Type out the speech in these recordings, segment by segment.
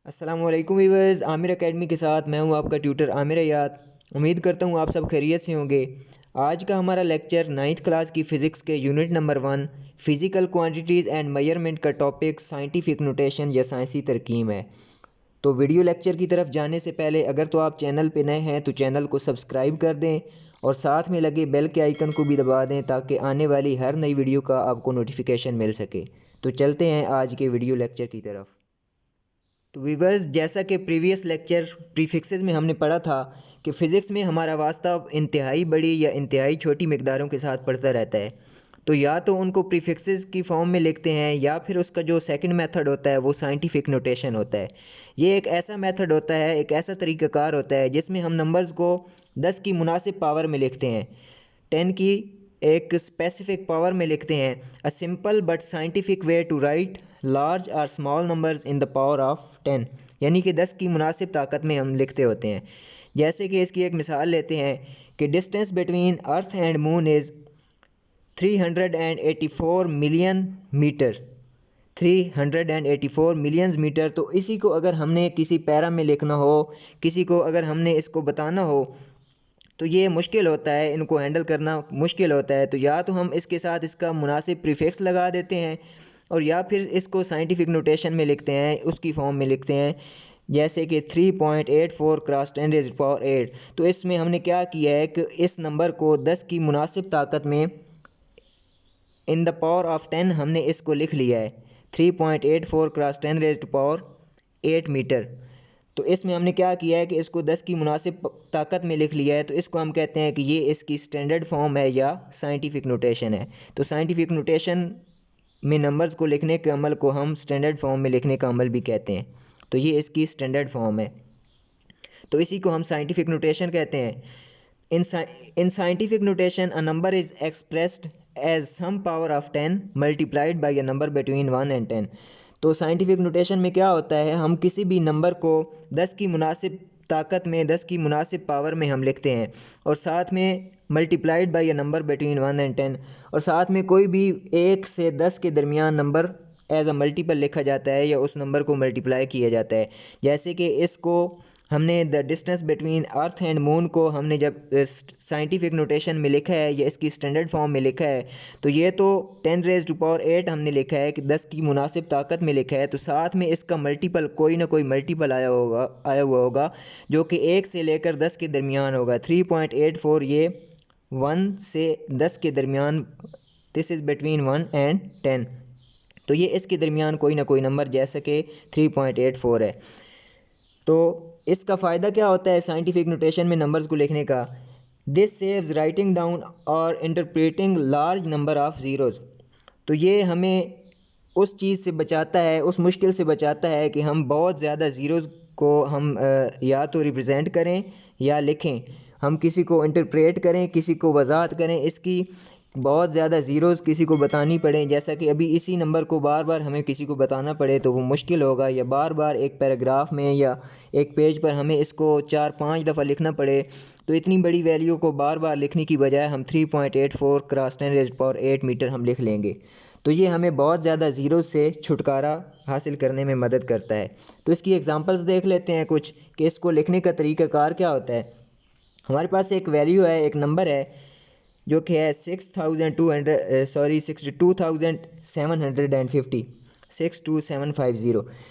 अस्सलामुअलैकुम viewers, Aamir academy के साथ मैं हूं आपका ट्यूटर आमिर याद। उम्मीद करता हूं आप सब खैरियत से होंगे। आज का हमारा लेक्चर 9th क्लास की फ़िज़िक्स के unit number 1 physical quantities and measurement का टॉपिक साइंटिफिक नोटेशन या साइंसी तरकीब है। तो वीडियो लेक्चर की तरफ जाने से पहले अगर तो आप चैनल पे नए हैं तो चैनल को सब्सक्राइब कर दें और साथ में लगे बेल के आइकन को भी दबा दें ताकि आने वाली हर नई वीडियो का आपको नोटिफिकेशन मिल सके। तो चलते हैं आज के वीडियो लेक्चर की तरफ। तो वीवर्स, जैसा कि प्रीवियस लेक्चर प्रीफिक्सेस में हमने पढ़ा था कि फ़िज़िक्स में हमारा वास्ता इंतहाई बड़ी या इंतहाई छोटी मिकदारों के साथ पढ़ता रहता है। तो या तो उनको प्रीफिक्सेस की फॉर्म में लिखते हैं या फिर उसका जो सेकंड मेथड होता है वो साइंटिफिक नोटेशन होता है। ये एक ऐसा मेथड होता है, एक ऐसा तरीक़ाकार होता है जिसमें हम नंबर्स को 10 की मुनासिब पावर में लिखते हैं, 10 की एक स्पेसिफिक पावर में लिखते हैं। A simple but scientific way to write large और small numbers in the power of 10, यानी कि 10 की मुनासिब ताकत में हम लिखते होते हैं। जैसे कि इसकी एक मिसाल लेते हैं कि distance between earth and moon is 384 million metre. 384 million metre. तो इसी को अगर हमने किसी पैरा में लिखना हो, किसी को अगर हमने इसको बताना हो तो ये मुश्किल होता है, इनको हैंडल करना मुश्किल होता है। तो या तो हम इसके साथ इसका मुनासिब प्रीफिक्स लगा देते हैं और या फिर इसको साइंटिफिक नोटेशन में लिखते हैं, उसकी फॉर्म में लिखते हैं, जैसे कि 3.84 क्रॉस 10⁸। तो इसमें हमने क्या किया है कि इस नंबर को 10 की मुनासिब ताकत में इन द पावर ऑफ 10 हमने इसको लिख लिया है 3.84 क्रॉस 10⁸ मीटर। तो इसमें हमने क्या किया है कि इसको 10 की मुनासिब ताकत में लिख लिया है। तो इसको हम कहते हैं कि ये इसकी स्टैंडर्ड फॉर्म है या साइंटिफिक नोटेशन है। तो साइंटिफिक नोटेशन में नंबर्स को लिखने के अमल को हम स्टैंडर्ड फॉर्म में लिखने का अमल भी कहते हैं। तो ये इसकी स्टैंडर्ड फॉर्म है, तो इसी को हम साइंटिफिक नोटेशन कहते हैं। In scientific notation, a number is expressed as some power of 10 multiplied by a number between 1 and 10। तो साइंटिफिक नोटेशन में क्या होता है, हम किसी भी नंबर को 10 की मुनासिब ताकत में, 10 की मुनासिब पावर में हम लिखते हैं और साथ में multiplied by a number between 1 and 10, और साथ में कोई भी 1 से 10 के दरमियान नंबर एज अ मल्टीपल लिखा जाता है या उस नंबर को मल्टीप्लाई किया जाता है। जैसे कि इसको हमने the distance between earth and moon को हमने जब साइंटिफिक नोटेशन में लिखा है या इसकी स्टैंडर्ड फॉर्म में लिखा है तो ये तो 10⁸ हमने लिखा है कि 10 की मुनासिब ताकत में लिखा है। तो साथ में इसका मल्टीपल, कोई ना कोई मल्टीपल आया हुआ होगा जो कि 1 से लेकर 10 के दरमियान होगा। 3.84 ये 1 से 10 के दरमियान, दिस इज़ बिटवीन 1 एंड 10। तो ये इसके दरमियान कोई ना कोई नंबर जैसे कि 3.84 है। तो इसका फ़ायदा क्या होता है साइंटिफिक नोटेशन में नंबर्स को लिखने का? दिस सेव्स राइटिंग डाउन और interpreting large number of zeros. तो ये हमें उस चीज़ से बचाता है, उस मुश्किल से बचाता है कि हम बहुत ज़्यादा ज़ीरोज़ को हम या तो रिप्रेजेंट करें या लिखें, हम किसी को इंटरप्रेट करें, किसी को वजाहत करें, इसकी बहुत ज़्यादा ज़ीरोज़ किसी को बतानी पड़े। जैसा कि अभी इसी नंबर को बार बार हमें किसी को बताना पड़े तो वो मुश्किल होगा, या बार बार एक पैराग्राफ में या एक पेज पर हमें इसको 4-5 दफ़ा लिखना पड़े। तो इतनी बड़ी वैल्यू को बार बार लिखने की बजाय हम 3.84 क्रॉस 10⁸ मीटर हम लिख लेंगे। तो ये हमें बहुत ज़्यादा ज़ीरो से छुटकारा हासिल करने में मदद करता है। तो इसकी एग्जांपल्स देख लेते हैं कुछ कि इसको लिखने का तरीक़ाकार क्या होता है। हमारे पास एक वैल्यू है, एक नंबर है जो कि है 62,750।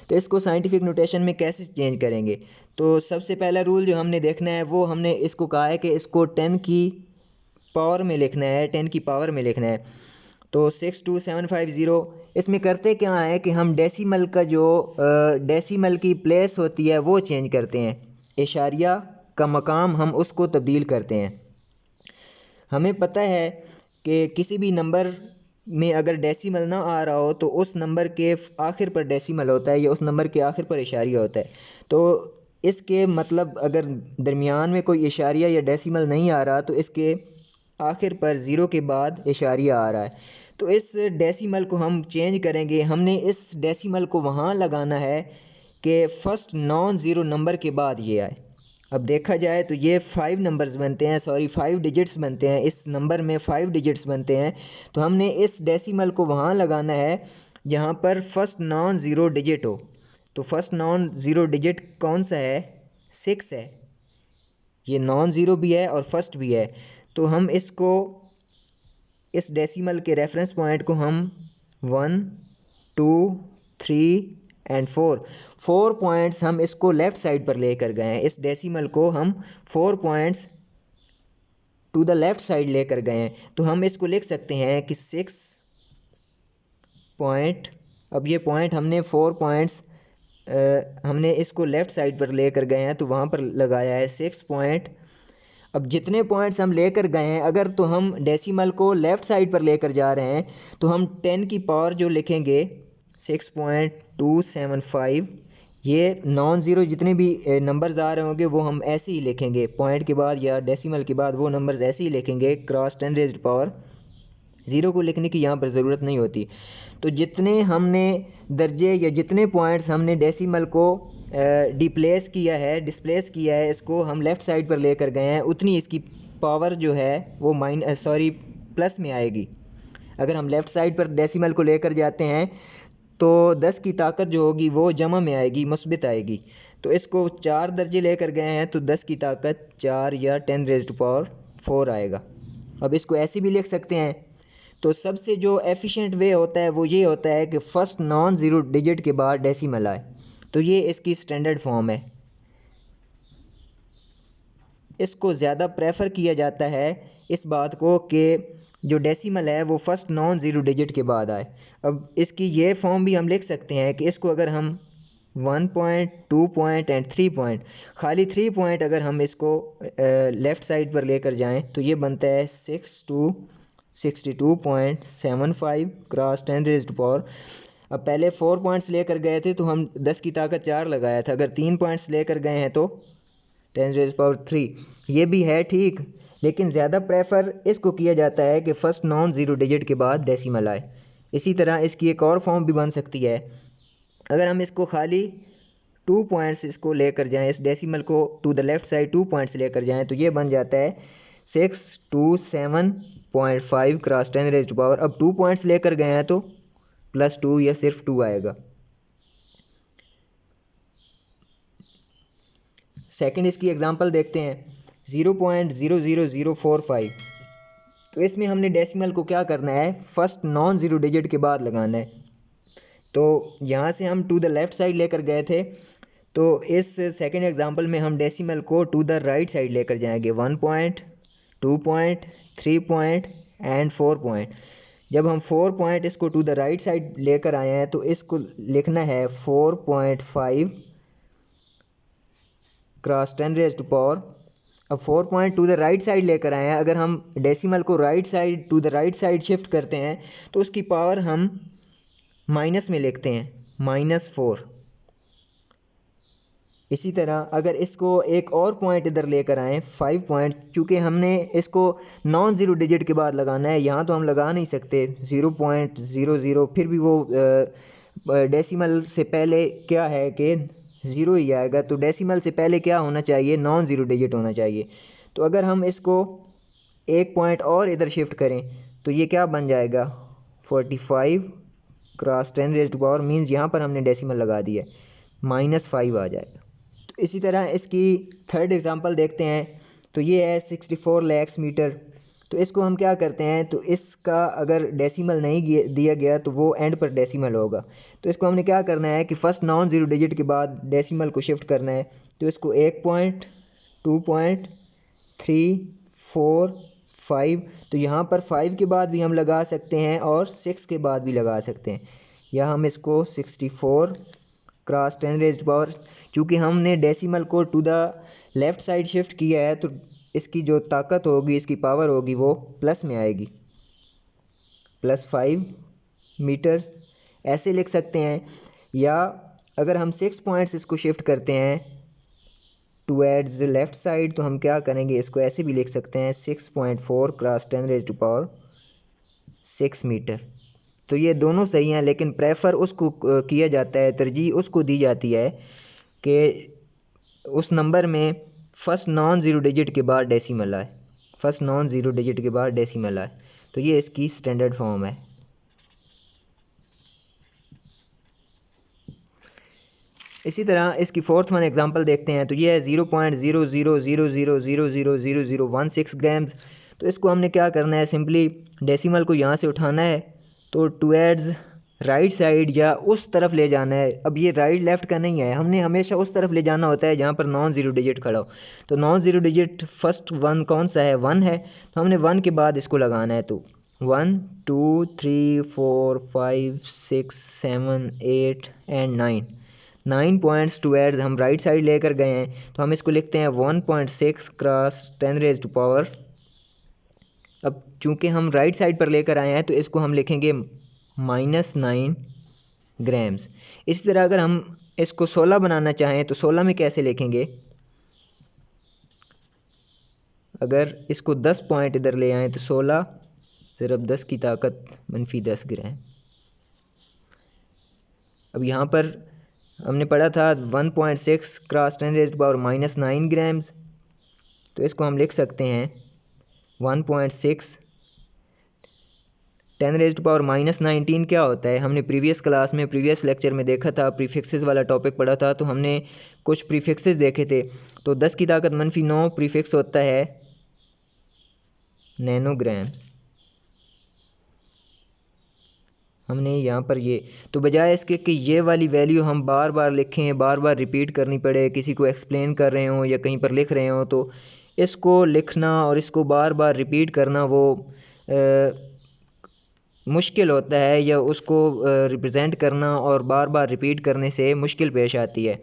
तो इसको साइंटिफिक नोटेशन में कैसे चेंज करेंगे? तो सबसे पहला रूल जो हमने देखना है वो हमने इसको कहा है कि इसको 10 की पावर में लिखना है, 10 की पावर में लिखना है। तो 62750, इसमें करते क्या है कि हम डेसिमल का जो डेसिमल की प्लेस होती है वो चेंज करते हैं, इशारिया का मकाम हम उसको तब्दील करते हैं। हमें पता है कि किसी भी नंबर में अगर डेसिमल ना आ रहा हो तो उस नंबर के आखिर पर डेसिमल होता है या उस नंबर के आखिर पर इशारिया होता है। तो इसके मतलब अगर दरमियान में कोई इशारिया या डेसिमल नहीं आ रहा तो इसके आखिर पर ज़ीरो के बाद इशारिया आ रहा है। तो इस डेसिमल को हम चेंज करेंगे। हमने इस डेसिमल को वहाँ लगाना है कि फ़र्स्ट नॉन ज़ीरो नंबर के बाद ये आए। अब देखा जाए तो ये 5 नंबर्स बनते हैं, सॉरी 5 डिजिट्स बनते हैं, इस नंबर में 5 डिजिट्स बनते हैं। तो हमने इस डेसिमल को वहाँ लगाना है जहाँ पर फर्स्ट नॉन ज़ीरो डिजिट हो। तो फर्स्ट नॉन ज़ीरो डिजिट कौन सा है? 6 है। ये नॉन ज़ीरो भी है और फर्स्ट भी है। तो हम इसको, इस डेसिमल के रेफरेंस पॉइंट को हम 1, 2, 3 एंड 4 पॉइंट्स हम इसको लेफ़्ट साइड पर लेकर गए हैं। इस डेसिमल को हम 4 points to the left side लेकर गए हैं। तो हम इसको लिख सकते हैं कि 6 पॉइंट, अब ये पॉइंट हमने 4 पॉइंट्स हमने इसको लेफ़्ट साइड पर लेकर गए हैं तो वहाँ पर लगाया है 6 पॉइंट। अब जितने पॉइंट्स हम लेकर गए हैं, अगर तो हम डेसिमल को लेफ़्ट साइड पर लेकर जा रहे हैं तो हम 10 की पावर जो लिखेंगे 6.275, ये नॉन ज़ीरो जितने भी नंबर्स आ रहे होंगे वो हम ऐसे ही लिखेंगे, पॉइंट के बाद या डेसिमल के बाद वो नंबर्स ऐसे ही लिखेंगे क्रॉस 10 रेज़्ड पावर। ज़ीरो को लिखने की यहाँ पर ज़रूरत नहीं होती। तो जितने हमने दर्जे या जितने पॉइंट्स हमने डेसिमल को डिस्प्लेस किया है, इसको हम लेफ़्ट साइड पर लेकर गए हैं, उतनी इसकी पावर जो है वो प्लस में आएगी। अगर हम लेफ़्ट साइड पर डेसिमल को लेकर जाते हैं तो 10 की ताकत जो होगी वो जमा में आएगी, मुस्बित आएगी। तो इसको 4 दर्जे लेकर गए हैं तो 10 की ताकत 4 या 10 रेज़्ड पावर 4 आएगा। अब इसको ऐसे भी लिख सकते हैं। तो सबसे जो एफिशिएंट वे होता है वो ये होता है कि फ़र्स्ट नॉन ज़ीरो डिजिट के बाद डेसिमल आए। तो ये इसकी स्टैंडर्ड फॉर्म है। इसको ज़्यादा प्रेफर किया जाता है इस बात को कि जो डेसिमल है वो फर्स्ट नॉन ज़ीरो डिजिट के बाद आए। अब इसकी ये फॉर्म भी हम लिख सकते हैं कि इसको अगर हम 1 पॉइंट, 2 पॉइंट एंड 3 पॉइंट, खाली 3 पॉइंट अगर हम इसको लेफ़्ट साइड पर लेकर जाएं तो ये बनता है 62.75 क्रॉस 10 रेज़्ड पावर। अब पहले 4 पॉइंट्स लेकर गए थे तो हम 10 की ताकत 4 लगाया था। अगर 3 पॉइंट्स लेकर गए हैं तो 10 रेज़्ड पावर 3। ये भी है ठीक, लेकिन ज़्यादा प्रेफर इसको किया जाता है कि फ़र्स्ट नॉन ज़ीरो डिजिट के बाद डेसिमल आए। इसी तरह इसकी एक और फॉर्म भी बन सकती है। अगर हम इसको खाली 2 पॉइंट्स इसको लेकर जाएं, इस डेसिमल को to the left side 2 points लेकर जाएं तो ये बन जाता है 627.5 क्रॉस 10 रेज़्ड पावर। अब 2 पॉइंट्स लेकर गए हैं तो +2 या सिर्फ 2 आएगा। सेकंड इसकी एग्जांपल देखते हैं 0.00045। तो इसमें हमने डेसिमल को क्या करना है, फर्स्ट नॉन ज़ीरो डिजिट के बाद लगाना है। तो यहाँ से हम टू द लेफ़्ट साइड लेकर गए थे, तो इस सेकंड एग्जांपल में हम डेसिमल को टू द राइट साइड लेकर जाएंगे 1 point, 2 point, 3 point and 4 point. जब हम 4 पॉइंट इसको टू द राइट साइड लेकर आए हैं तो इसको लिखना है 4.5 क्रॉस 10 रेज़्ड पावर। अब 4 point to the right side लेकर आए हैं, अगर हम डेसिमल को right side to the right side shift करते हैं तो उसकी पावर हम माइनस में लिखते हैं -4। इसी तरह अगर इसको एक और पॉइंट इधर लेकर आएँ 5 पॉइंट, चूँकि हमने इसको नॉन ज़ीरो डिजिट के बाद लगाना है, यहाँ तो हम लगा नहीं सकते 0.00, फिर भी वो डेसिमल से पहले क्या है कि ज़ीरो ही आएगा। तो डेसिमल से पहले क्या होना चाहिए, नॉन ज़ीरो डिजिट होना चाहिए। तो अगर हम इसको एक पॉइंट और इधर शिफ्ट करें तो ये क्या बन जाएगा 45 क्रॉस 10 रेज़्ड पावर, मीन्स यहाँ पर हमने डेसिमल लगा दिया, -5 आ जाएगा। तो इसी तरह इसकी थर्ड एग्जांपल देखते हैं। तो ये है 64 लाख मीटर। तो इसको हम क्या करते हैं, तो इसका अगर डेसिमल नहीं दिया गया तो वो एंड पर डेसिमल होगा। तो इसको हमने क्या करना है कि फ़र्स्ट नॉन ज़ीरो डिजिट के बाद डेसिमल को शिफ्ट करना है। तो इसको 1 पॉइंट, 2 पॉइंट, 3, 4, 5, तो यहाँ पर 5 के बाद भी हम लगा सकते हैं और 6 के बाद भी लगा सकते हैं। या हम इसको 64 क्रॉस 10 रेज़्ड पावर, चूँकि हमने डेसिमल को to the left side shift किया है तो इसकी जो ताकत होगी, इसकी पावर होगी वो प्लस में आएगी, +5 मीटर ऐसे लिख सकते हैं। या अगर हम 6 पॉइंट्स इसको शिफ्ट करते हैं टुवर्ड्स द लेफ़्ट साइड तो हम क्या करेंगे, इसको ऐसे भी लिख सकते हैं 6.4 क्रॉस 10 रेज़्ड पावर 6 मीटर। तो ये दोनों सही हैं, लेकिन प्रेफर उसको किया जाता है, तरजीह उसको दी जाती है कि उस नंबर में फर्स्ट नॉन ज़ीरो डिजिट के बाद डेसिमल आए, फर्स्ट नॉन ज़ीरो डिजिट के बाद डेसिमल आए, तो ये इसकी स्टैंडर्ड फॉर्म है। इसी तरह इसकी फोर्थ वन एग्जांपल देखते हैं, तो ये है 0.0000000016 ग्राम्स। तो इसको हमने क्या करना है, सिंपली डेसिमल को यहाँ से उठाना है, तो टुवर्ड्स राइट साइड या उस तरफ ले जाना है। अब ये राइट लेफ़्ट का नहीं है, हमने हमेशा उस तरफ ले जाना होता है जहाँ पर नॉन ज़ीरो डिजिट खड़ा हो। तो non zero digit first one कौन सा है, 1 है, तो हमने 1 के बाद इसको लगाना है। तो 1 2 3 4 5 6 7 8 एंड 9 पॉइंट्स टुवर्ड्स हम राइट साइड लेकर गए हैं, तो हम इसको लिखते हैं 1.6 क्रॉस 10 रेज़ टू पावर। अब चूंकि हम राइट साइड पर लेकर आए हैं तो इसको हम लिखेंगे -9 ग्राम्स। इसी तरह अगर हम इसको 16 बनाना चाहें तो 16 में कैसे लिखेंगे, अगर इसको 10 पॉइंट इधर ले आएँ तो 16 ज़रब 10 की ताकत -10 ग्राम। अब यहाँ पर हमने पढ़ा था 1.6 cross 10 raise to power -9 grams, तो इसको हम लिख सकते हैं 1.6 10 रेज़ टू पावर -19 क्या होता है, हमने प्रीवियस क्लास में प्रीवियस लेक्चर में देखा था, प्रीफिक्सेस वाला टॉपिक पढ़ा था, तो हमने कुछ प्रीफिक्सेस देखे थे। तो 10 की ताकत -9 प्रीफिक्स होता है नैनोग्राम। हमने यहाँ पर ये, तो बजाय इसके कि ये वाली वैल्यू हम बार बार लिखें, बार बार रिपीट करनी पड़े, किसी को एक्सप्लेन कर रहे हों या कहीं पर लिख रहे हों, तो इसको लिखना और इसको बार बार रिपीट करना वो मुश्किल होता है, या उसको रिप्रेजेंट करना और बार बार रिपीट करने से मुश्किल पेश आती है।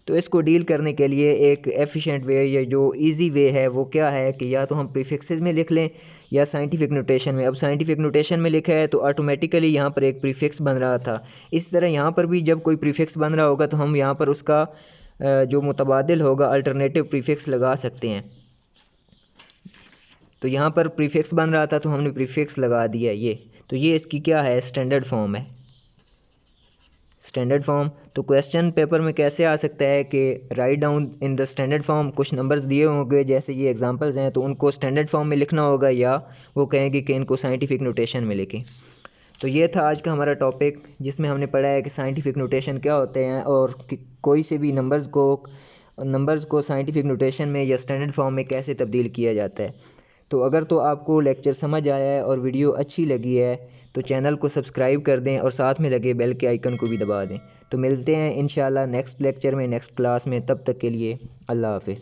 तो इसको डील करने के लिए एक एफिशिएंट वे या जो इजी वे है वो क्या है कि या तो हम प्रीफिक्सेस में लिख लें या साइंटिफिक नोटेशन में। अब साइंटिफिक नोटेशन में लिखा है तो ऑटोमेटिकली यहाँ पर एक प्रीफिक्स बन रहा था, इसी तरह यहाँ पर भी जब कोई प्रीफिक्स बन रहा होगा तो हम यहाँ पर उसका जो मुतबादिल होगा अल्टरनेटिव प्रीफिक्स लगा सकते हैं। तो यहाँ पर प्रीफिक्स बन रहा था तो हमने प्रीफिक्स लगा दिया ये, तो ये इसकी क्या है, स्टैंडर्ड फॉर्म है, स्टैंडर्ड फॉर्म। तो क्वेश्चन पेपर में कैसे आ सकता है कि write down in the standard form, कुछ नंबर्स दिए होंगे जैसे ये एग्जांपल्स हैं, तो उनको स्टैंडर्ड फॉर्म में लिखना होगा या वो कहेंगे कि इनको साइंटिफिक नोटेशन में लिखें। तो ये था आज का हमारा टॉपिक, जिसमें हमने पढ़ा है कि साइंटिफिक नोटेशन क्या होते हैं और कोई से भी नंबर्स को साइंटिफिक नोटेशन में या स्टैंडर्ड फॉर्म में कैसे तब्दील किया जाता है। तो अगर तो आपको लेक्चर समझ आया है और वीडियो अच्छी लगी है तो चैनल को सब्सक्राइब कर दें और साथ में लगे बेल के आइकन को भी दबा दें। तो मिलते हैं इंशाल्लाह नेक्स्ट लेक्चर में, नेक्स्ट क्लास में, तब तक के लिए अल्लाह हाफ़िज़।